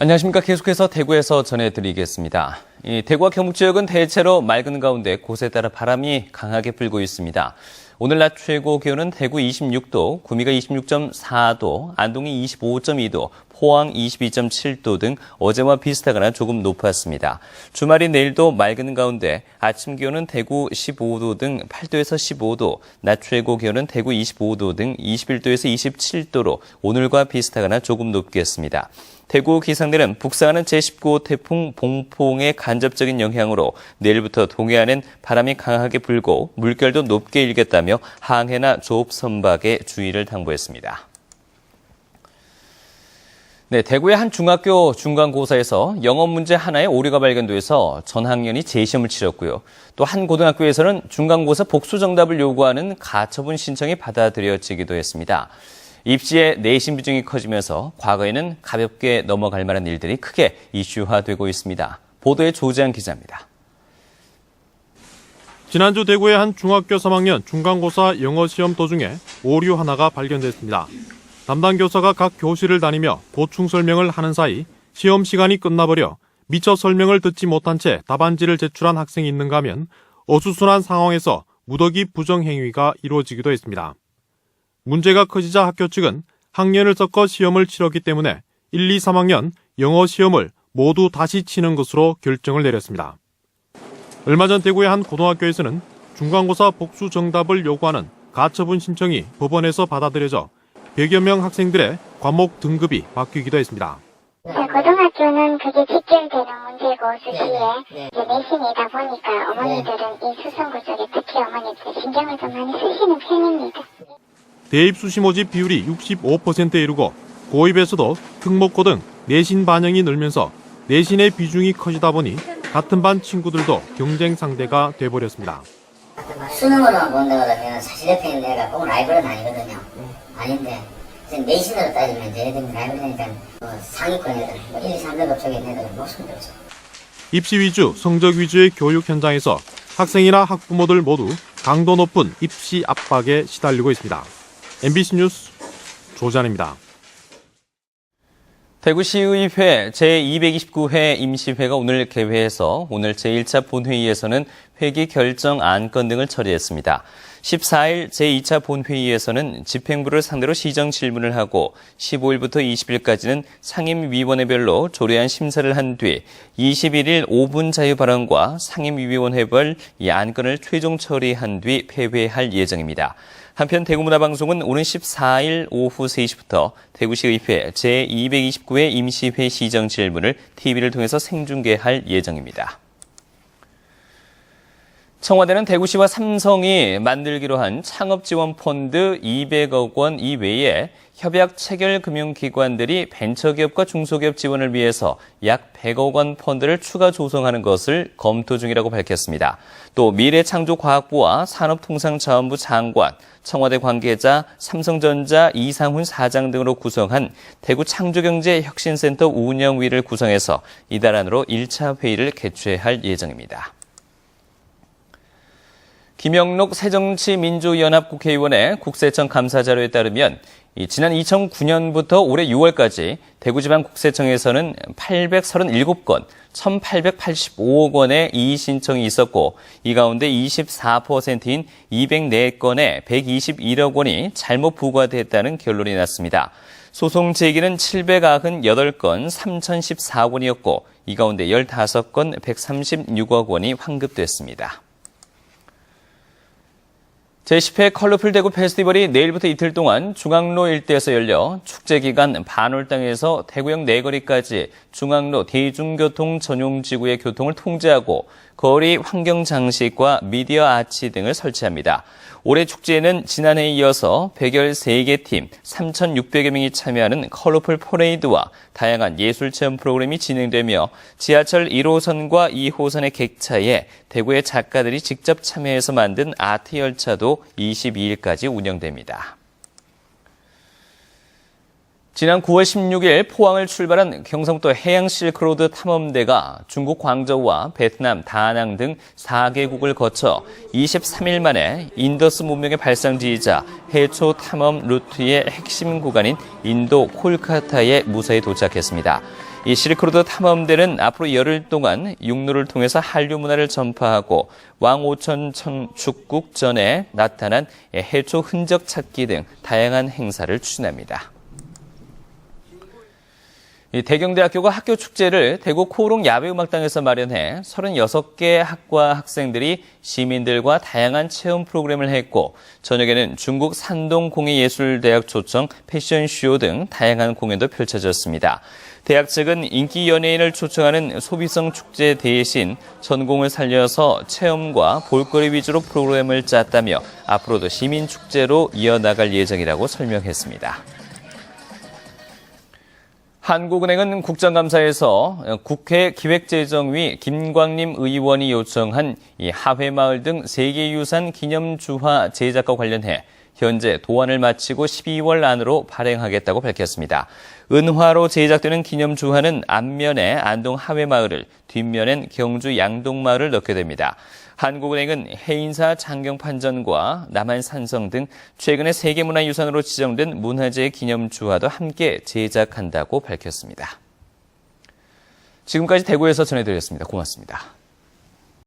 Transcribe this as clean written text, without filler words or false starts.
안녕하십니까. 계속해서 대구에서 전해드리겠습니다. 대구와 경북 지역은 대체로 맑은 가운데 곳에 따라 바람이 강하게 불고 있습니다. 오늘 낮 최고 기온은 대구 26도, 구미가 26.4도, 안동이 25.2도, 포항 22.7도 등 어제와 비슷하거나 조금 높았습니다. 주말인 내일도 맑은 가운데 아침 기온은 대구 15도 등 8도에서 15도, 낮 최고 기온은 대구 25도 등 21도에서 27도로 오늘과 비슷하거나 조금 높겠습니다. 대구 기상대는 북상하는 제19호 태풍 봉퐁의 간접적인 영향으로 내일부터 동해안엔 바람이 강하게 불고 물결도 높게 일겠다며 항해나 조업 선박에 주의를 당부했습니다. 네, 대구의 한 중학교 중간고사에서 영어 문제 하나에 오류가 발견돼서 전 학년이 재시험을 치렀고요. 또 한 고등학교에서는 중간고사 복수 정답을 요구하는 가처분 신청이 받아들여지기도 했습니다. 입시의 내신 비중이 커지면서 과거에는 가볍게 넘어갈 만한 일들이 크게 이슈화되고 있습니다. 보도에 조지한 기자입니다. 지난주 대구의 한 중학교 3학년 중간고사 영어 시험 도중에 오류 하나가 발견됐습니다. 담당 교사가 각 교실을 다니며 보충 설명을 하는 사이 시험 시간이 끝나버려 미처 설명을 듣지 못한 채 답안지를 제출한 학생이 있는가 하면 어수선한 상황에서 무더기 부정행위가 이루어지기도 했습니다. 문제가 커지자 학교 측은 학년을 섞어 시험을 치렀기 때문에 1, 2, 3학년 영어 시험을 모두 다시 치는 것으로 결정을 내렸습니다. 얼마 전 대구의 한 고등학교에서는 중간고사 복수 정답을 요구하는 가처분 신청이 법원에서 받아들여져 100여 명 학생들의 과목 등급이 바뀌기도 했습니다. 고등학교는 그게 직결되는 문제고 수시에 내신이다 보니까 어머니들은 이 수성고 쪽에 특히 어머니들 신경을 좀 많이 쓰시는 편입니다. 대입 수시 모집 비율이 65%에 이르고 고입에서도 특목고 등 내신 반영이 늘면서 내신의 비중이 커지다 보니 같은 반 친구들도 경쟁 상대가 돼버렸습니다. 수능으로만 본다고 하면 사실 옆에 있는 애가 꼭 라이벌은 아니거든요. 아닌데 내신으로 따지면 얘네들이 라이벌이니까 상위권 애들, 1, 2, 3등급 쪽에 있는 애들은 목숨 걸죠. 입시 위주, 성적 위주의 교육 현장에서 학생이나 학부모들 모두 강도 높은 입시 압박에 시달리고 있습니다. MBC 뉴스 조잔입니다. 대구시의회 제229회 임시회가 오늘 개회해서 오늘 제1차 본회의에서는 회기 결정 안건 등을 처리했습니다. 14일 제2차 본회의에서는 집행부를 상대로 시정 질문을 하고 15일부터 20일까지는 상임위원회별로 조례안 심사를 한 뒤 21일 5분 자유 발언과 상임위원회별 이 안건을 최종 처리한 뒤 폐회할 예정입니다. 한편 대구문화방송은 오는 14일 오후 3시부터 대구시의회 제229회 임시회 시정 질문을 TV를 통해서 생중계할 예정입니다. 청와대는 대구시와 삼성이 만들기로 한 창업지원펀드 200억 원 이외에 협약 체결 금융기관들이 벤처기업과 중소기업 지원을 위해서 약 100억 원 펀드를 추가 조성하는 것을 검토 중이라고 밝혔습니다. 또 미래창조과학부와 산업통상자원부 장관, 청와대 관계자, 삼성전자 이상훈 사장 등으로 구성한 대구창조경제혁신센터 운영위를 구성해서 이달 안으로 1차 회의를 개최할 예정입니다. 김영록 새정치민주연합 국회의원의 국세청 감사자료에 따르면 지난 2009년부터 올해 6월까지 대구지방국세청에서는 837건, 1,885억 원의 이의 신청이 있었고 이 가운데 24%인 204건에 121억 원이 잘못 부과됐다는 결론이 났습니다. 소송 제기는 798건, 3,014건이었고 이 가운데 15건, 136억 원이 환급됐습니다. 제10회 컬러풀 대구 페스티벌이 내일부터 이틀 동안 중앙로 일대에서 열려 축제 기간 반월당에서 대구역 내거리까지 중앙로 대중교통 전용지구의 교통을 통제하고 거리 환경 장식과 미디어 아치 등을 설치합니다. 올해 축제에는 지난해에 이어서 113개 팀 3,600여 명이 참여하는 컬러풀 퍼레이드와 다양한 예술체험 프로그램이 진행되며 지하철 1호선과 2호선의 객차에 대구의 작가들이 직접 참여해서 만든 아트 열차도 22일까지 운영됩니다. 지난 9월 16일 포항을 출발한 경상북도 해양 실크로드 탐험대가 중국 광저우와 베트남, 다낭 등 4개국을 거쳐 23일 만에 인더스 문명의 발상지이자 해초 탐험 루트의 핵심 구간인 인도 콜카타에 무사히 도착했습니다. 이 실크로드 탐험대는 앞으로 열흘 동안 육로를 통해서 한류 문화를 전파하고 왕오천 축국 전에 나타난 해초 흔적 찾기 등 다양한 행사를 추진합니다. 대경대학교가 학교 축제를 대구 코오롱 야외음악당에서 마련해 36개 학과 학생들이 시민들과 다양한 체험 프로그램을 했고 저녁에는 중국 산동공예예술대학 초청 패션쇼 등 다양한 공연도 펼쳐졌습니다. 대학 측은 인기 연예인을 초청하는 소비성 축제 대신 전공을 살려서 체험과 볼거리 위주로 프로그램을 짰다며 앞으로도 시민축제로 이어나갈 예정이라고 설명했습니다. 한국은행은 국정감사에서 국회 기획재정위 김광림 의원이 요청한 이 하회마을 등 세계유산 기념주화 제작과 관련해 현재 도안을 마치고 12월 안으로 발행하겠다고 밝혔습니다. 은화로 제작되는 기념주화는 앞면에 안동 하회마을을, 뒷면엔 경주 양동마을을 넣게 됩니다. 한국은행은 해인사 장경판전과 남한산성 등 최근에 세계문화유산으로 지정된 문화재 기념주화도 함께 제작한다고 밝혔습니다. 지금까지 대구에서 전해드렸습니다. 고맙습니다.